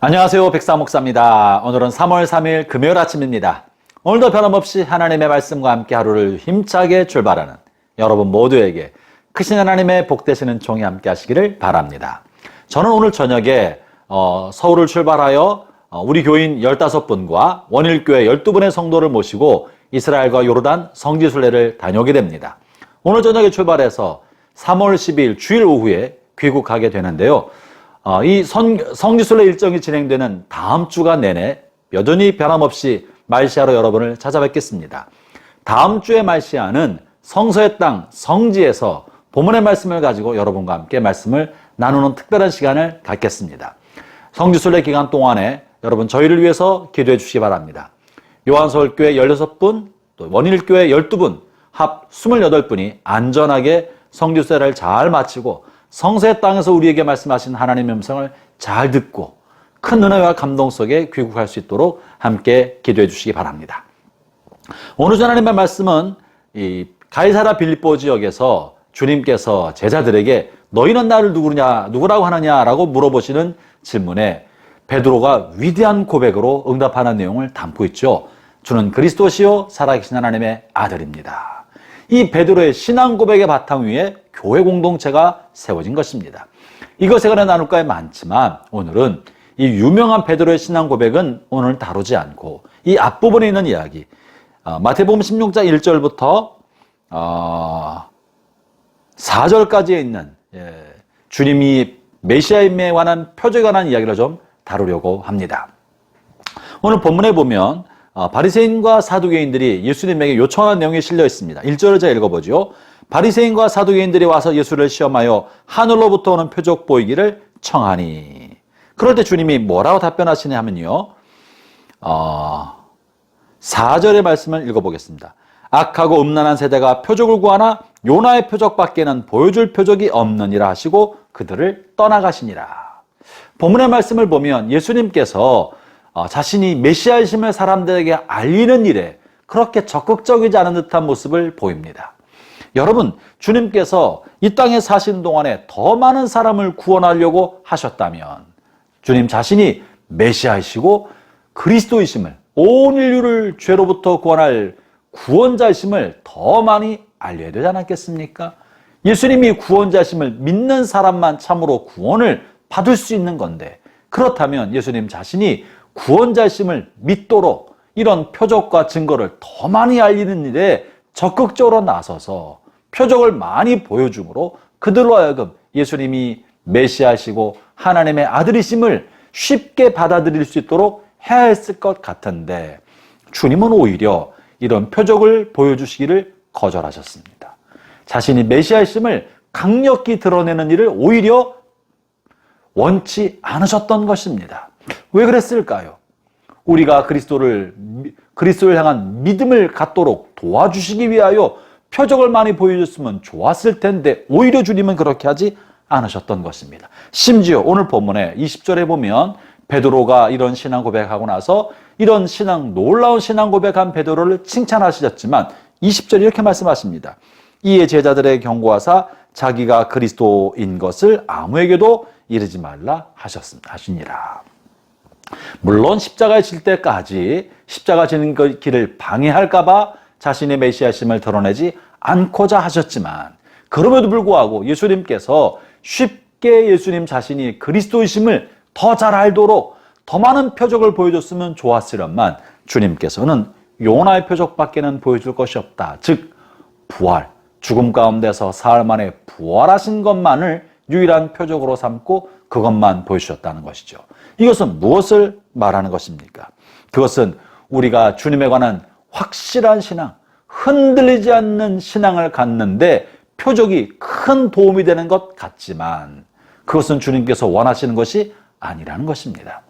안녕하세요. 백사목사입니다. 오늘은 3월 3일 금요일 아침입니다. 오늘도 변함없이 하나님의 말씀과 함께 하루를 힘차게 출발하는 여러분 모두에게 크신 하나님의 복되시는 종이 함께 하시기를 바랍니다. 저는 오늘 저녁에 서울을 출발하여 우리 교인 15분과 원일교회 12분의 성도를 모시고 이스라엘과 요르단 성지순례를 다녀오게 됩니다. 오늘 저녁에 출발해서 3월 12일 주일 오후에 귀국하게 되는데요. 이 성지순례 일정이 진행되는 다음 주가 내내 여전히 변함없이 말시아로 여러분을 찾아뵙겠습니다. 다음 주의 말시아는 성서의 땅 성지에서 본문의 말씀을 가지고 여러분과 함께 말씀을 나누는 특별한 시간을 갖겠습니다. 성지순례 기간 동안에 여러분 저희를 위해서 기도해 주시기 바랍니다. 요한서울교회 16분, 또 원일교회 12분, 합 28분이 안전하게 성지순례를 잘 마치고 성서의 땅에서 우리에게 말씀하신 하나님의 음성을 잘 듣고 큰 은혜와 감동 속에 귀국할 수 있도록 함께 기도해 주시기 바랍니다. 오늘 하나님의 말씀은 이 가이사랴 빌립보 지역에서 주님께서 제자들에게 너희는 나를 누구라고 하느냐라고 물어보시는 질문에 베드로가 위대한 고백으로 응답하는 내용을 담고 있죠. 주는 그리스도시요 살아계신 하나님의 아들입니다. 이 베드로의 신앙 고백의 바탕 위에 교회 공동체가 세워진 것입니다. 이것에 관해 나눌 게 많지만 오늘은 이 유명한 베드로의 신앙 고백은 오늘 다루지 않고 이 앞부분에 있는 이야기, 마태복음 16장 1절부터 4절까지에 있는 주님이 메시아임에 관한 표적에 관한 이야기를 좀 다루려고 합니다. 오늘 본문에 보면 바리새인과 사두개인들이 예수님에게 요청하는 내용이 실려 있습니다. 1절을 제가 읽어보죠. 바리새인과 사두개인들이 와서 예수를 시험하여 하늘로부터 오는 표적 보이기를 청하니. 그럴 때 주님이 뭐라고 답변하시냐 하면요. 4절의 말씀을 읽어보겠습니다. 악하고 음란한 세대가 표적을 구하나 요나의 표적밖에는 보여줄 표적이 없느니라 하시고 그들을 떠나가시니라. 본문의 말씀을 보면 예수님께서 자신이 메시아이심을 사람들에게 알리는 일에 그렇게 적극적이지 않은 듯한 모습을 보입니다. 여러분, 주님께서 이 땅에 사신 동안에 더 많은 사람을 구원하려고 하셨다면 주님 자신이 메시아이시고 그리스도이심을, 온 인류를 죄로부터 구원할 구원자이심을 더 많이 알려야 되지 않았겠습니까? 예수님이 구원자이심을 믿는 사람만 참으로 구원을 받을 수 있는 건데, 그렇다면 예수님 자신이 구원자심을 믿도록 이런 표적과 증거를 더 많이 알리는 일에 적극적으로 나서서 표적을 많이 보여줌으로 그들로 하여금 예수님이 메시아시고 하나님의 아들이심을 쉽게 받아들일 수 있도록 해야 했을 것 같은데 주님은 오히려 이런 표적을 보여주시기를 거절하셨습니다. 자신이 메시아이심을 강력히 드러내는 일을 오히려 원치 않으셨던 것입니다. 왜 그랬을까요? 우리가 그리스도를 향한 믿음을 갖도록 도와주시기 위하여 표적을 많이 보여줬으면 좋았을 텐데 오히려 주님은 그렇게 하지 않으셨던 것입니다. 심지어 오늘 본문에 20절에 보면 베드로가 이런 신앙 고백하고 나서 이런 놀라운 신앙 고백한 베드로를 칭찬하셨지만 20절에 이렇게 말씀하십니다. 이에 제자들의 경고하사 자기가 그리스도인 것을 아무에게도 이르지 말라 하시니라. 물론 십자가에 질 때까지 십자가 지는 길을 방해할까봐 자신의 메시아심을 드러내지 않고자 하셨지만 그럼에도 불구하고 예수님께서 쉽게 예수님 자신이 그리스도이심을 더 잘 알도록 더 많은 표적을 보여줬으면 좋았으련만 주님께서는 요나의 표적밖에는 보여줄 것이 없다. 즉 부활, 죽음 가운데서 사흘 만에 부활하신 것만을 유일한 표적으로 삼고 그것만 보여주셨다는 것이죠. 이것은 무엇을 말하는 것입니까? 그것은 우리가 주님에 관한 확실한 신앙, 흔들리지 않는 신앙을 갖는데 표적이 큰 도움이 되는 것 같지만 그것은 주님께서 원하시는 것이 아니라는 것입니다.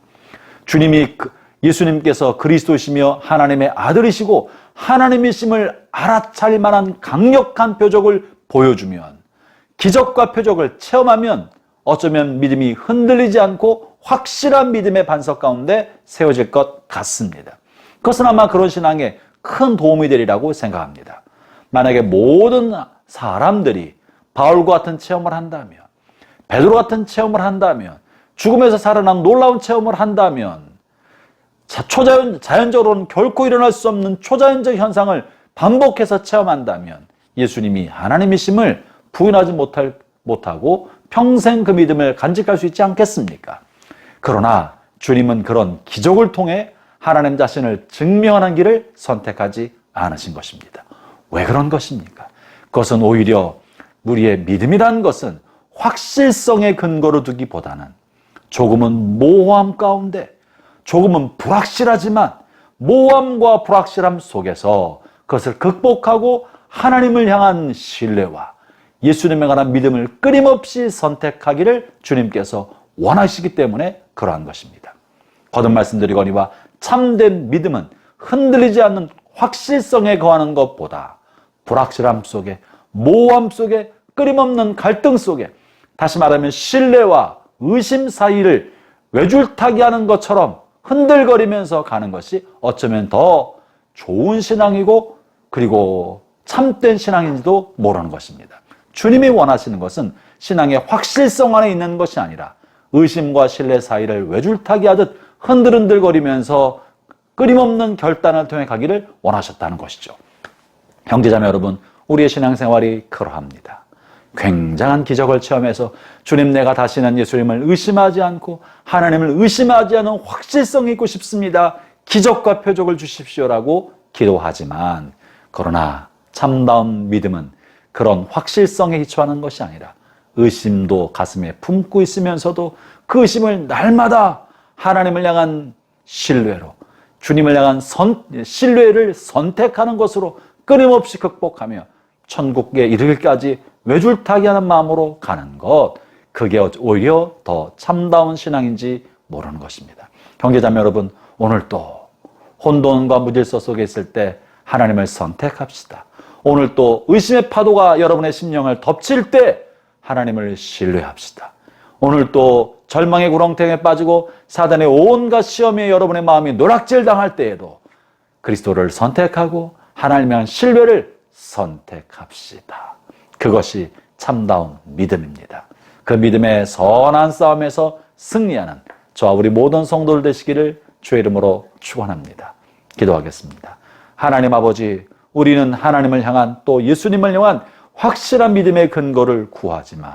예수님께서 그리스도시며 하나님의 아들이시고 하나님이심을 알아차릴 만한 강력한 표적을 보여주면 기적과 표적을 체험하면 어쩌면 믿음이 흔들리지 않고 확실한 믿음의 반석 가운데 세워질 것 같습니다. 그것은 아마 그런 신앙에 큰 도움이 되리라고 생각합니다. 만약에 모든 사람들이 바울과 같은 체험을 한다면, 베드로 같은 체험을 한다면 죽음에서 살아난 놀라운 체험을 한다면 자연적으로는 결코 일어날 수 없는 초자연적 현상을 반복해서 체험한다면 예수님이 하나님이심을 부인하지 못하고 평생 그 믿음을 간직할 수 있지 않겠습니까? 그러나 주님은 그런 기적을 통해 하나님 자신을 증명하는 길을 선택하지 않으신 것입니다. 왜 그런 것입니까? 그것은 오히려 우리의 믿음이라는 것은 확실성의 근거로 두기보다는 조금은 모호함 가운데, 조금은 불확실하지만 모호함과 불확실함 속에서 그것을 극복하고 하나님을 향한 신뢰와 예수님에 관한 믿음을 끊임없이 선택하기를 주님께서 원하시기 때문에 그러한 것입니다. 거듭 말씀드리거니와 참된 믿음은 흔들리지 않는 확실성에 거하는 것보다 불확실함 속에, 모호함 속에, 끊임없는 갈등 속에, 다시 말하면 신뢰와 의심 사이를 외줄타기 하는 것처럼 흔들거리면서 가는 것이 어쩌면 더 좋은 신앙이고 그리고 참된 신앙인지도 모르는 것입니다. 주님이 원하시는 것은 신앙의 확실성 안에 있는 것이 아니라 의심과 신뢰 사이를 외줄타기 하듯 흔들흔들거리면서 끊임없는 결단을 통해 가기를 원하셨다는 것이죠. 형제자매 여러분, 우리의 신앙생활이 그러합니다. 굉장한 기적을 체험해서 주님, 내가 다시는 예수님을 의심하지 않고 하나님을 의심하지 않은 확실성이 있고 싶습니다. 기적과 표적을 주십시오라고 기도하지만, 그러나 참다운 믿음은 그런 확실성에 기초하는 것이 아니라 의심도 가슴에 품고 있으면서도 그 의심을 날마다 하나님을 향한 신뢰로, 주님을 향한 신뢰를 선택하는 것으로 끊임없이 극복하며 천국에 이르기까지 외줄타기 하는 마음으로 가는 것, 그게 오히려 더 참다운 신앙인지 모르는 것입니다. 형제자매 여러분, 오늘 또 혼돈과 무질서 속에 있을 때 하나님을 선택합시다. 오늘 또 의심의 파도가 여러분의 심령을 덮칠 때 하나님을 신뢰합시다. 오늘 또 절망의 구렁텅이에 빠지고 사단의 온갖 시험에 여러분의 마음이 노략질 당할 때에도 그리스도를 선택하고 하나님에 대한 신뢰를 선택합시다. 그것이 참다운 믿음입니다. 그 믿음의 선한 싸움에서 승리하는 저와 우리 모든 성도들 되시기를 주의 이름으로 축원합니다. 기도하겠습니다. 하나님 아버지, 우리는 하나님을 향한 또 예수님을 향한 확실한 믿음의 근거를 구하지만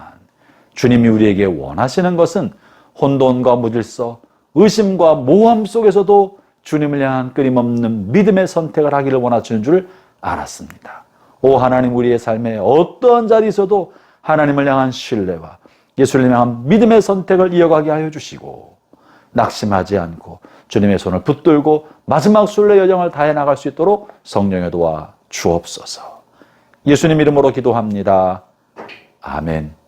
주님이 우리에게 원하시는 것은 혼돈과 무질서, 의심과 모함 속에서도 주님을 향한 끊임없는 믿음의 선택을 하기를 원하시는 줄 알았습니다. 오 하나님, 우리의 삶에 어떠한 자리에서도 하나님을 향한 신뢰와 예수님을 향한 믿음의 선택을 이어가게 하여 주시고 낙심하지 않고 주님의 손을 붙들고 마지막 순례 여정을 다해 나갈 수 있도록 성령의 도와 주옵소서. 예수님 이름으로 기도합니다. 아멘.